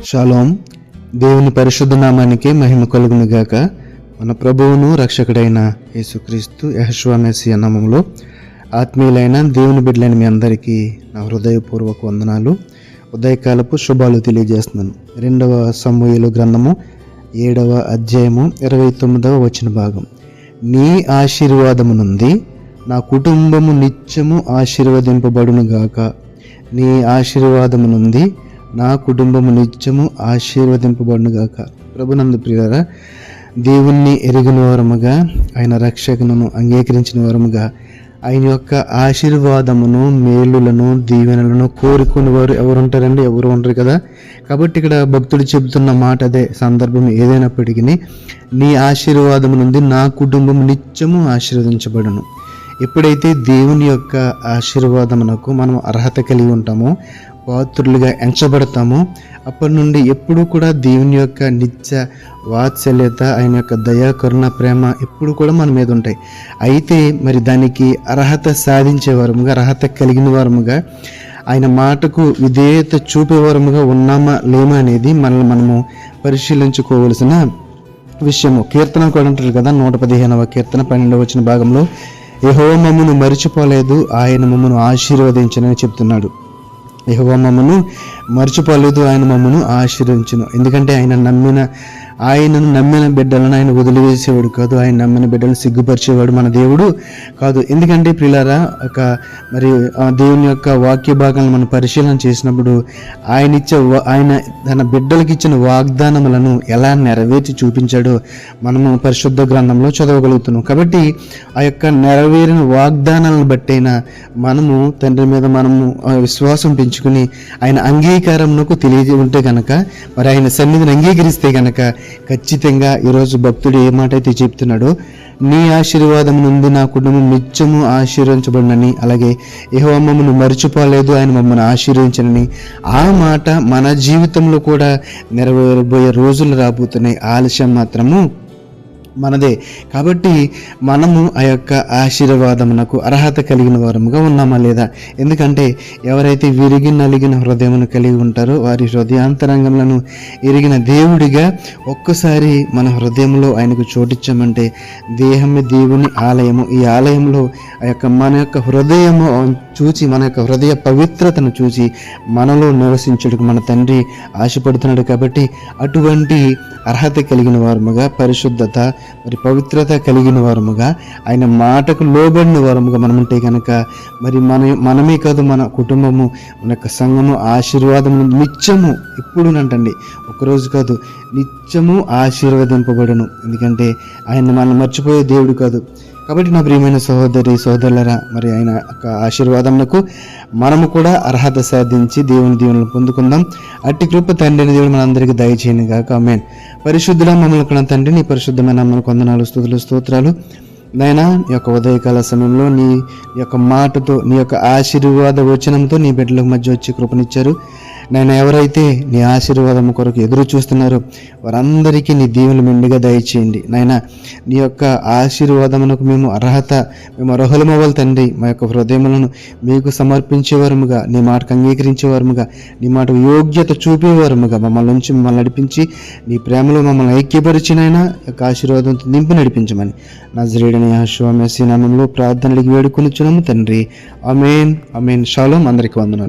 Shalom. దేవుని పరిశుద్ధ నామానికి మహిమ కలుగును గాక. మన ప్రభువును రక్షకుడైన యేసుక్రీస్తు యెహోషువ మెస్సియా నామములో ఆత్మీయులైన దేవుని బిడ్డలైన మీ అందరికీ నా హృదయపూర్వక వందనాలు, ఉదయకాలపు శుభాలు తెలియజేస్తున్నాను. 2వ సమూయేలు గ్రంథము 7వ అధ్యాయము 29వ వచన భాగం. నీ ఆశీర్వాదము నుండి నా కుటుంబము నిత్యము ఆశీర్వదింపబడును గాక. నీ ఆశీర్వాదము నుండి నా కుటుంబము నిత్యము ఆశీర్వదింపబడును గాక. ప్రభునందు ప్రియులారా, దేవుణ్ణి ఎరిగిన వారముగా, ఆయన రక్షకులను అంగీకరించిన వారముగా, ఆయన యొక్క ఆశీర్వాదమును, మేలులను, దీవెనలను కోరుకునే వారు ఎవరు ఉంటారండి? ఎవరు ఉండరు కదా. కాబట్టి ఇక్కడ భక్తుడు చెబుతున్న మాట అదే. సందర్భం ఏదైనప్పటికీ నీ ఆశీర్వాదము నుండి నా కుటుంబం నిత్యము ఆశీర్వదించబడును. ఎప్పుడైతే దేవుని యొక్క ఆశీర్వాదమునకు మనం అర్హత కలిగి ఉంటామో, పాత్రులుగా ఎంచబడతామో, అప్పటి నుండి ఎప్పుడు కూడా దేవుని యొక్క నిత్య వాత్సల్యత, ఆయన యొక్క దయా, కరుణ, ప్రేమ ఎప్పుడు కూడా మన మీద ఉంటాయి. అయితే మరి దానికి అర్హత సాధించేవారముగా, అర్హత కలిగిన వారముగా, ఆయన మాటకు విధేయత చూపేవారముగా ఉన్నామా లేమా అనేది మనము పరిశీలించుకోవలసిన విషయము. కీర్తన కూడా అంటారు కదా, 115వ కీర్తన 12వ వచన భాగంలో, యెహోవా మమ్మను మరిచిపోలేదు, ఆయన మమ్మను ఆశీర్వదించనని చెప్తున్నాడు. యెహోవా మమ్మను మర్చిపోలేదు, ఆయన మమ్మను ఆశీర్వదించును. ఎందుకంటే ఆయనను నమ్మిన బిడ్డలను ఆయన వదిలివేసేవాడు కాదు. ఆయన నమ్మిన బిడ్డలను సిగ్గుపరిచేవాడు మన దేవుడు కాదు. ఎందుకంటే ప్రియులారా, మరి దేవుని యొక్క వాక్య భాగాలను మనం పరిశీలన చేసినప్పుడు ఆయన తన బిడ్డలకు ఇచ్చిన వాగ్దానములను ఎలా నెరవేర్చి చూపించాడో మనము పరిశుద్ధ గ్రంథంలో చదవగలుగుతున్నాం. కాబట్టి ఆ యొక్క నెరవేరిన వాగ్దానాలను బట్టైనా మనము తండ్రి మీద మనము విశ్వాసం పెంచుకుని ఆయన అంగీకారంకు తెలియజే ఉంటే కనుక, మరి ఆయన సన్నిధిని అంగీకరిస్తే కనుక ఖచ్చితంగా ఈరోజు భక్తుడు ఏ మాట అయితే చెప్తున్నాడో, నీ ఆశీర్వాదం నుండి నా కుటుంబం నిత్యము ఆశీర్వదించబడినని, అలాగే యెహోవా మమ్మను మర్చిపోలేదు, ఆయన మమ్మల్ని ఆశీర్వదించనని, ఆ మాట మన జీవితంలో కూడా నెరవేరబోయే రోజులు రాబోతున్నాయి. ఆలస్యం మాత్రము మనదే. కాబట్టి మనము ఆ యొక్క ఆశీర్వాదమునకు అర్హత కలిగిన వారముగా ఉన్నామా లేదా? ఎందుకంటే ఎవరైతే విరిగి నలిగిన హృదయమును కలిగి ఉంటారో, వారి హృదయాంతరంగములను ఎరిగిన దేవుడిగా ఒక్కసారి మన హృదయంలో ఆయనకు చోటిచ్చామంటే, దేహమే దేవుని ఆలయము. ఈ ఆలయంలో మన యొక్క హృదయము చూచి, మన యొక్క హృదయ పవిత్రతను చూసి మనలో నివసించుటకు మన తండ్రి ఆశపడుతున్నాడు. కాబట్టి అటువంటి అర్హత కలిగిన వారముగా, పరిశుద్ధత మరి పవిత్రత కలిగిన వారముగా, ఆయన మాటకు లోబడిన వారముగా మనం ఉంటే కనుక, మరి మనమే కాదు, మన కుటుంబము, మన యొక్క సంఘము ఆశీర్వాదము నిత్యము, ఇప్పుడునంటండి, ఒకరోజు కాదు, నిత్యము ఆశీర్వదింపబడును. ఎందుకంటే ఆయన మనం మర్చిపోయే దేవుడు కాదు. కాబట్టి నా ప్రియమైన సహోదరి సహోదరులరా, మరి ఆయన యొక్క ఆశీర్వాదమునకు మనము కూడా అర్హత సాధించి దేవుని దీవెనలు పొందుకుందాం. అట్టి కృప తండ్రిని దేవుడు మనందరికీ దయచేయను గాక. ఆమేన్. పరిశుద్ధుల మమ్మల్ని కన్న తండ్రి, నీ పరిశుద్ధమైన నామమునకు వందనాలు, స్తుతులు, స్తోత్రాలు. నాయనా, ఈ యొక్క ఉదయకాల సమయంలో నీ యొక్క మాటతో, నీ యొక్క ఆశీర్వాద వచనంతో నీ బిడ్డలకు మధ్య వచ్చి కృపనిచ్చారు. నాయన, ఎవరైతే నీ ఆశీర్వాదం కొరకు ఎదురు చూస్తున్నారో వారందరికీ నీ దీవెనలు మెండుగా దయచేయండి. నాయన, నీ యొక్క ఆశీర్వాదమునకు మేము అర్హులమవ్వాలి తండ్రి. మా యొక్క హృదయములను మీకు సమర్పించేవారముగా, నీ మాటకు అంగీకరించేవారముగా, నీ మాటకు యోగ్యత చూపేవారముగా మమ్మల్ని నుంచి మమ్మల్ని నడిపించి, నీ ప్రేమలో మమ్మల్ని ఐక్యపరిచినైనా యొక్క ఆశీర్వాదంతో నింపి నడిపించమని నజరేయుడైన యెహోషువ మెస్సియా నామములో ప్రార్థన అడిగి వేడుకొనుచున్నాము తండ్రి. ఆమేన్, ఆమేన్. షాలోమ్. అందరికీ వందనాలు.